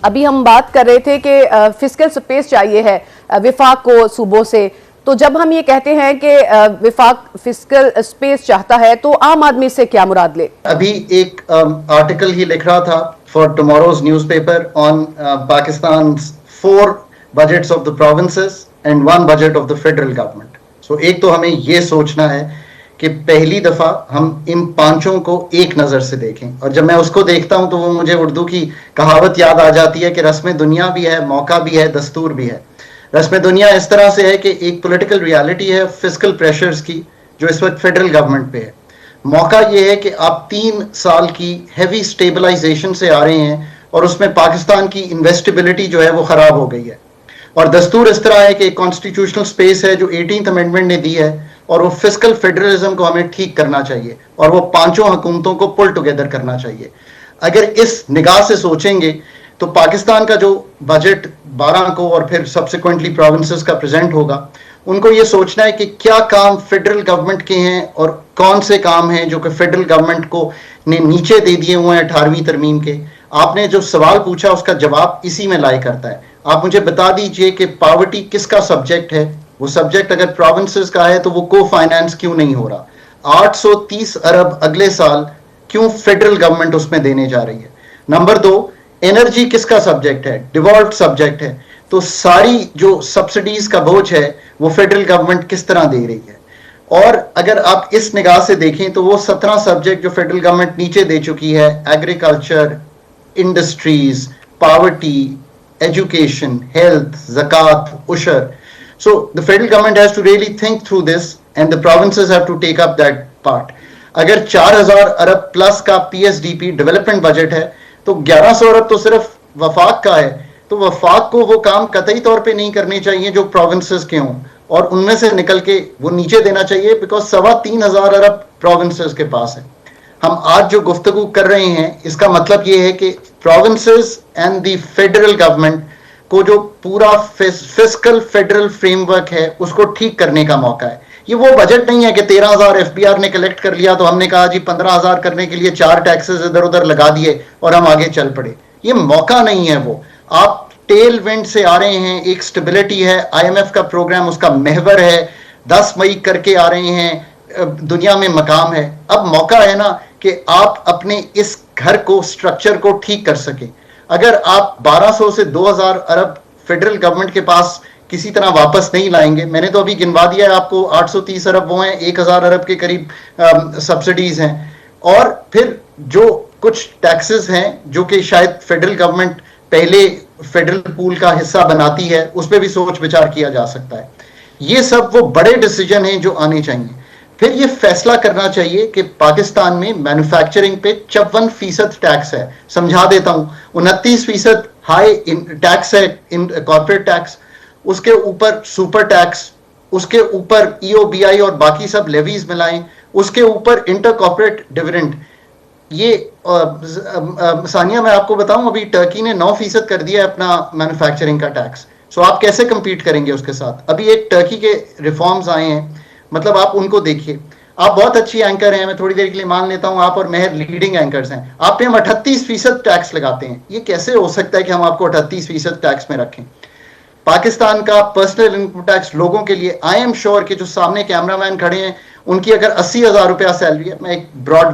ابھی ہم بات کر رہے تھے کہ فسکل سپیس چاہیے ہے وفاق کو صوبوں سے، تو جب ہم یہ کہتے ہیں کہ وفاق فسکل سپیس چاہتا ہے تو عام آدمی سے کیا مراد لے؟ ابھی ایک آرٹیکل ہی لکھ رہا تھا for tomorrow's newspaper on Pakistan 4 budgets of the provinces and 1 budget of the federal government. So ایک تو ہمیں یہ سوچنا ہے کہ پہلی دفعہ ہم ان پانچوں کو ایک نظر سے دیکھیں، اور جب میں اس کو دیکھتا ہوں تو وہ مجھے اردو کی کہاوت یاد آ جاتی ہے کہ رسم دنیا بھی ہے، موقع بھی ہے، دستور بھی ہے. رسم دنیا اس طرح سے ہے کہ ایک پولیٹیکل ریالٹی ہے فسکل پریشرز کی جو اس وقت فیڈرل گورنمنٹ پہ ہے. موقع یہ ہے کہ آپ 3 سال کی ہیوی سٹیبلائزیشن سے آ رہے ہیں اور اس میں پاکستان کی انویسٹیبلٹی جو ہے وہ خراب ہو گئی ہے. اور دستور اس طرح ہے کہ ایک کانسٹیٹیوشنل سپیس ہے جو 18th امینڈمنٹ نے دی ہے، اور وہ فسکل فیڈرلزم کو ہمیں ٹھیک کرنا چاہیے اور وہ پانچوں حکومتوں کو پل ٹوگیدر کرنا چاہیے. اگر اس نگاہ سے سوچیں گے تو پاکستان کا جو بجٹ 12 کو اور پھر سبسیکوئنٹلی پروونسز کا پریزنٹ ہوگا، ان کو یہ سوچنا ہے کہ کیا کام فیڈرل گورنمنٹ کے ہیں اور کون سے کام ہیں جو کہ فیڈرل گورنمنٹ کو نے نیچے دے دیے ہوئے ہیں 18ویں ترمیم کے. آپ نے جو سوال پوچھا اس کا جواب اسی میں لائے کرتا ہے. آپ مجھے بتا دیجئے کہ پاورٹی کس کا سبجیکٹ ہے. وہ سبجیکٹ اگر پروونسز کا ہے تو وہ کو فائنانس کیوں نہیں ہو رہا؟ 830 ارب اگلے سال کیوں فیڈرل گورنمنٹ اس میں دینے جا رہی ہے؟ نمبر 2، انرجی کس کا سبجیکٹ ہے؟ ڈیوالوپڈ سبجیکٹ ہے. تو ساری جو سبسڈیز کا بوجھ ہے وہ فیڈرل گورنمنٹ کس طرح دے رہی ہے؟ اور اگر آپ اس نگاہ سے دیکھیں تو وہ 17 سبجیکٹ جو فیڈرل گورنمنٹ نیچے دے چکی ہے، agriculture, industries, poverty, education, health, زکوٰۃ، عشر. So the federal government has to really think through this and the provinces have to take up that part. اگر 4000 ارب پلس کا P S D P development budget ہے تو 1100 ارب تو صرف وفاق کا ہے. تو وفاق کو وہ کام قطعی طور پہ نہیں کرنے چاہیے جو پروونسز کے ہوں، اور ان میں سے نکل کے وہ نیچے دینا چاہیے، بیکاز 3500 ارب پروونسز کے پاس ہے. ہم آج جو گفتگو کر رہے ہیں اس کا مطلب یہ ہے کہ provinces and the federal government کو جو پورا فسکل فیڈرل فریم ورک ہے اس کو ٹھیک کرنے کا موقع ہے. یہ وہ بجٹ نہیں ہے کہ 13,000 ایف بی آر نے کلیکٹ کر لیا تو ہم نے کہا جی 15,000 کرنے کے لیے 4 ٹیکسز ادھر ادھر لگا دیے اور ہم آگے چل پڑے. یہ موقع نہیں ہے. وہ آپ ٹیل وینڈ سے آ رہے ہیں، ایک سٹیبلٹی ہے، آئی ایم ایف کا پروگرام اس کا محور ہے، 10 مئی کر کے آ رہے ہیں، دنیا میں مقام ہے. اب موقع ہے نا کہ آپ اپنے اس گھر کو، سٹرکچر کو ٹھیک کر سکیں. اگر آپ 1200 سے 2000 ارب فیڈرل گورنمنٹ کے پاس کسی طرح واپس نہیں لائیں گے، میں نے تو ابھی گنوا دیا ہے آپ کو، 830 ارب وہ ہیں، 1000 ارب کے قریب سبسڈیز ہیں، اور پھر جو کچھ ٹیکسز ہیں جو کہ شاید فیڈرل گورنمنٹ پہلے فیڈرل پول کا حصہ بناتی ہے، اس پہ بھی سوچ بچار کیا جا سکتا ہے. یہ سب وہ بڑے ڈیسیجن ہیں جو آنے چاہیے. پھر یہ فیصلہ کرنا چاہیے کہ پاکستان میں مینوفیکچرنگ پہ 54% ٹیکس ہے. سمجھا دیتا ہوں، 29% ہائی ٹیکس ہے کارپوریٹ ٹیکس، اس کے اوپر سپر ٹیکس، اس کے اوپر ای او بی آئی اور باقی سب لیویز ملائیں، اس کے اوپر انٹر کارپوریٹ ڈیویڈنڈ. یہ ثانیہ میں آپ کو بتاؤں، ابھی ٹرکی نے 9% کر دیا اپنا مینوفیکچرنگ کا ٹیکس. سو آپ کیسے کمپیٹ کریں گے اس کے ساتھ؟ ابھی ایک ٹرکی کے ریفارمز آئے ہیں، مطلب آپ ان کو دیکھیے. آپ بہت اچھی اینکر ہیں، میں تھوڑی دیر کے لیے مان لیتا ہوں آپ اور مہر لیڈنگ اینکرز ہیں. آپ پہ ہم 38% ٹیکس لگاتے ہیں. یہ کیسے ہو سکتا ہے کہ ہم آپ کو 38% ٹیکس میں رکھیں؟ پاکستان کا پرسنل انکم ٹیکس لوگوں کے لیے، آئی ایم شور کہ جو سامنے کیمرہ مین کھڑے ہیں ان کی اگر 80,000 روپیہ سیلری ہے، میں ایک براڈ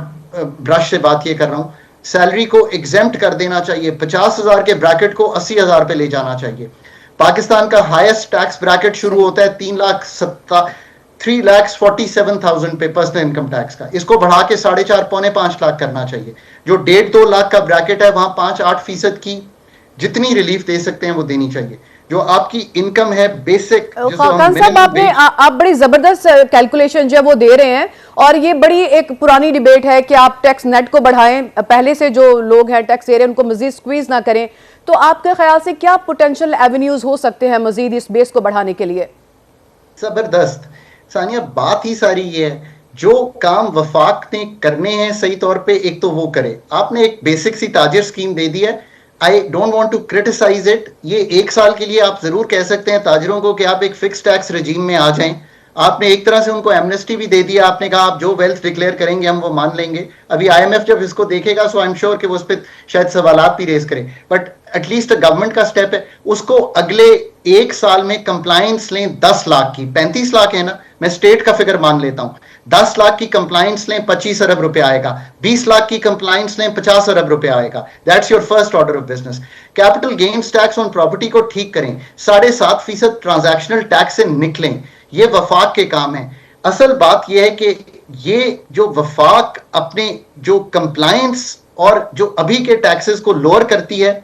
برش سے بات یہ کر رہا ہوں، سیلری کو ایگزمپٹ کر دینا چاہیے. 50,000 کے بریکٹ کو 80,000 پہ لے جانا چاہیے. پاکستان کا ہائیسٹ ٹیکس بریکٹ شروع ہوتا ہے 3,47,000 پہ پرسنل انکم ٹیکس کا. اس کو بڑھا کے 4.5 پونے 5 لاکھ کرنا چاہیے. جو 1.5-2 لاکھ کا بریکٹ ہے وہاں 5-8% کی جتنی ریلیف دے سکتے ہیں وہ دینی چاہیے. جو آپ کی انکم ہے بیسک. خاقان صاحب آپ بڑی زبردست کیلکولیشن جو وہ دے رہے ہیں، اور یہ بڑی ایک پرانی ڈیبیٹ ہے کہ آپ ٹیکس نیٹ کو بڑھائیں، پہلے سے جو لوگ ہیں ٹیکس دے رہے ہیں ان کو مزید سکویز نہ کریں. تو آپ کے خیال سے کیا پوٹینشل ایونیوز ہو سکتے ہیں مزید اس بیس کو بڑھانے کے لیے؟ زبردست ثانیہ، بات ہی ساری یہ ہے جو کام وفاق نے کرنے ہیں صحیح طور پہ، ایک تو وہ کرے. آپ نے ایک بیسک سی تاجر سکیم دے دی ہے. I don't want to criticize it. یہ 1 سال کے لیے آپ ضرور کہہ سکتے ہیں تاجروں کو کہ آپ ایک فکس ٹیکس رجیم میں آ جائیں آپ نے ایک طرح سے ان کو ایمنسٹی بھی دے دیا, آپ نے کہا آپ جو ویلتھ ڈکلیئر کریں گے ہم وہ مان لیں گے. ابھی آئی ایم ایف جب اس کو دیکھے گا سو آئی ایم شیور کہ وہ اس پہ شاید سوالات بھی ریز کرے, بٹ ایٹ لیسٹ گورنمنٹ کا سٹیپ ہے. اس کو اگلے ایک سال میں کمپلائنس لیں 10 لاکھ کی, 35 لاکھ ہے نا, میں اسٹیٹ کا فگر مان لیتا ہوں, 10 لاکھ کی کمپلائنس لیں 25 ارب روپے آئے گا, 20 لاکھ کی کمپلائنس لیں 50 ارب روپے آئے گا. That's your first order of business. Capital gains tax on property کو ٹھیک کریں, 7.5% ٹرانزیکشنل ٹیکس سے نکلیں, یہ وفاق کے کام ہے. اصل بات یہ ہے کہ یہ جو وفاق اپنے جو کمپلائنس اور جو ابھی کے ٹیکسز کو لوور کرتی ہے,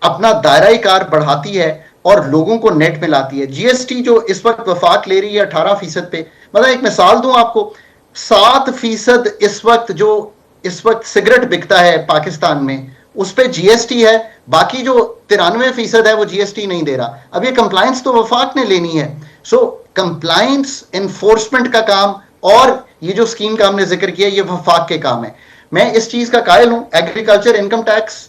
اپنا دائرہ کار بڑھاتی ہے اور لوگوں کو نیٹ میں لاتی ہے. جی ایس ٹی جو اس وقت وفاق لے رہی ہے 18% پہ, مطلب ایک مثال دوں آپ کو, 7% اس وقت سگریٹ بکتا ہے پاکستان میں, اس پہ جی ایس ٹی ہے, باقی جو 93% ہے وہ جی ایس ٹی نہیں دے رہا. اب یہ کمپلائنس تو وفاق نے لینی ہے. سو کمپلائنس انفورسمنٹ کا کام اور یہ جو اسکیم کا ہم نے ذکر کیا یہ وفاق کے کام ہے. میں اس چیز کا قائل ہوں. ایگریکلچر انکم ٹیکس,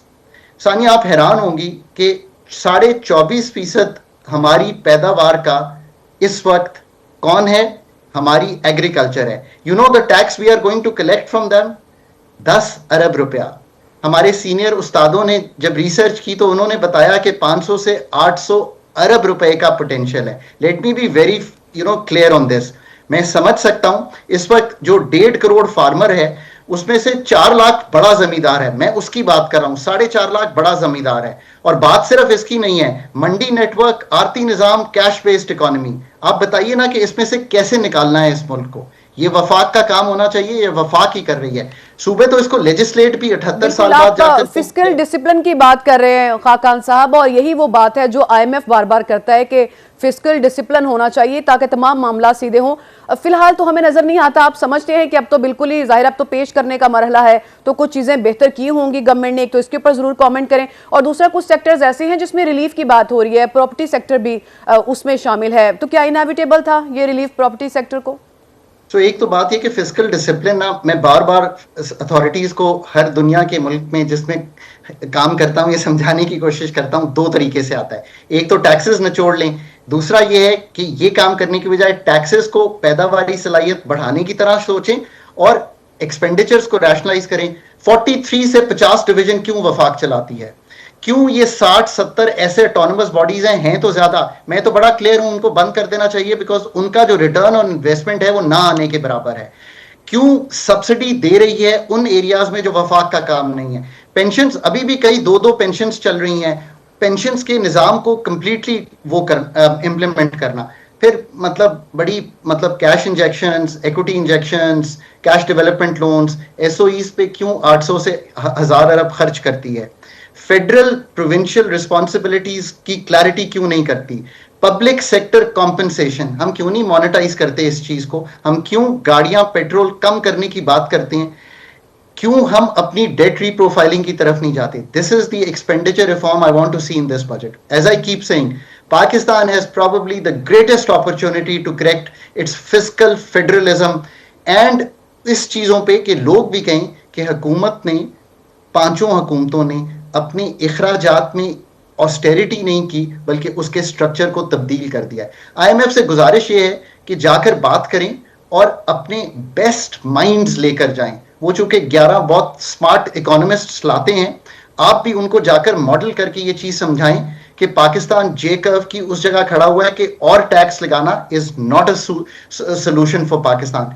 ثانیہ آپ حیران ہوں گی کہ 24.5% ہماری پیداوار کا اس وقت کون ہے, ہماری ایگریکلچر ہے. You know the tax we are going to collect from them, 10 ارب روپیہ. ہمارے سینئر استادوں نے جب ریسرچ کی تو انہوں نے بتایا کہ 500 سے 800 ارب روپے کا پوٹینشیل ہے. Let me be very clear on this. میں سمجھ سکتا ہوں اس وقت جو 1.5 کروڑ فارمر ہے اس میں سے 4 لاکھ بڑا زمیندار ہے, میں اس کی بات کر رہا ہوں, 4.5 لاکھ بڑا زمیندار ہے. اور بات صرف اس کی نہیں ہے, منڈی نیٹ ورک, آرتی نظام, کیش بیسڈ اکانومی, آپ بتائیے نا کہ اس میں سے کیسے نکالنا ہے اس ملک کو. یہ وفاق کا کام ہونا چاہیے, یہ وفاق ہی کر رہی ہے. صوبے تو اس کو لیجسلیٹ بھی 78 سال بعد جا کر فسکل ڈسپلن کی بات کر رہے ہیں خاقان صاحب, اور یہی وہ بات ہے جو آئی ایم ایف بار بار کرتا ہے کہ فسکل ڈسپلن ہونا چاہیے تاکہ تمام معاملات سیدھے ہوں. فی الحال تو ہمیں نظر نہیں آتا. آپ سمجھتے ہیں کہ اب تو بالکل ہی ظاہر, اب تو پیش کرنے کا مرحلہ ہے, تو کچھ چیزیں بہتر کی ہوں گی گورنمنٹ نے, ایک تو اس کے اوپر ضرور کامنٹ کریں, اور دوسرا کچھ سیکٹرز ایسے ہیں جس میں ریلیف کی بات ہو رہی ہے, پراپرٹی سیکٹر بھی اس میں شامل ہے, تو کیا انیویٹیبل تھا یہ ریلیف پراپرٹی سیکٹر کو؟ تو ایک تو بات یہ کہ فسکل ڈسپلن نا, میں بار بار اتھارٹیز کو ہر دنیا کے ملک میں جس میں کام کرتا ہوں یہ سمجھانے کی کوشش کرتا ہوں, 2 طریقے سے آتا ہے. ایک تو ٹیکسز نچوڑ لیں, دوسرا یہ ہے کہ یہ کام کرنے کی بجائے ٹیکسز کو پیداواری صلاحیت بڑھانے کی طرح سوچیں اور ایکسپینڈیچرز کو ریشنلائز کریں. 43 سے 50 ڈویژن کیوں وفاق چلاتی ہے, کیوں یہ 60-70 ایسے اٹونومس باڈیز ہیں تو زیادہ, میں تو بڑا کلیئر ہوں ان کو بند کر دینا چاہیے بیکاز ان کا جو ریٹرن اور انویسٹمنٹ ہے وہ نہ آنے کے برابر ہے. کیوں سبسڈی دے رہی ہے ان ایریاز میں جو وفاق کا کام نہیں ہے. پینشنز ابھی بھی کئی 2 پینشنز چل رہی ہیں, پینشنز کے نظام کو کمپلیٹلی وہ امپلیمنٹ کرنا. پھر مطلب cash injections, equity injections, cash development loans, S O as پہ کیوں 800 سے 1000 ارب خرچ کرتی ہے. فیڈرل پروونشل رسپانسبلٹیز کی کلیئرٹی کیوں نہیں کرتی. پبلک سیکٹر کمپنسیشن ہم کیوں نہیں مانیٹائز کرتے اس چیز کو. ہم کیوں گاڑیاں پیٹرول کم کرنے کی بات کرتے ہیں, کیوں ہم اپنی ڈیٹ ری پروفائلنگ کی طرف نہیں جاتے. This is the expenditure reform I want to see in this budget. As I keep seeing, Pakistan has probably the greatest opportunity to correct its fiscal federalism and اس چیزوں پہ کہ لوگ بھی کہیں کہ حکومت نے, 5 حکومتوں نے اپنی اخراجات میں آسٹیریٹی نہیں کی بلکہ اس کے سٹرکچر کو تبدیل کر دیا ہے. آئی ایم ایف سے گزارش یہ ہے کہ جا کر بات کریں اور اپنے بیسٹ مائنڈز لے کر جائیں. وہ چونکہ 11 بہت سمارٹ اکانومسٹس لاتے ہیں, آپ بھی ان کو جا کر ماڈل کر کے یہ چیز سمجھائیں کہ پاکستان جے کرو کی اس جگہ کھڑا ہوا ہے کہ اور ٹیکس لگانا is not a solution for Pakistan.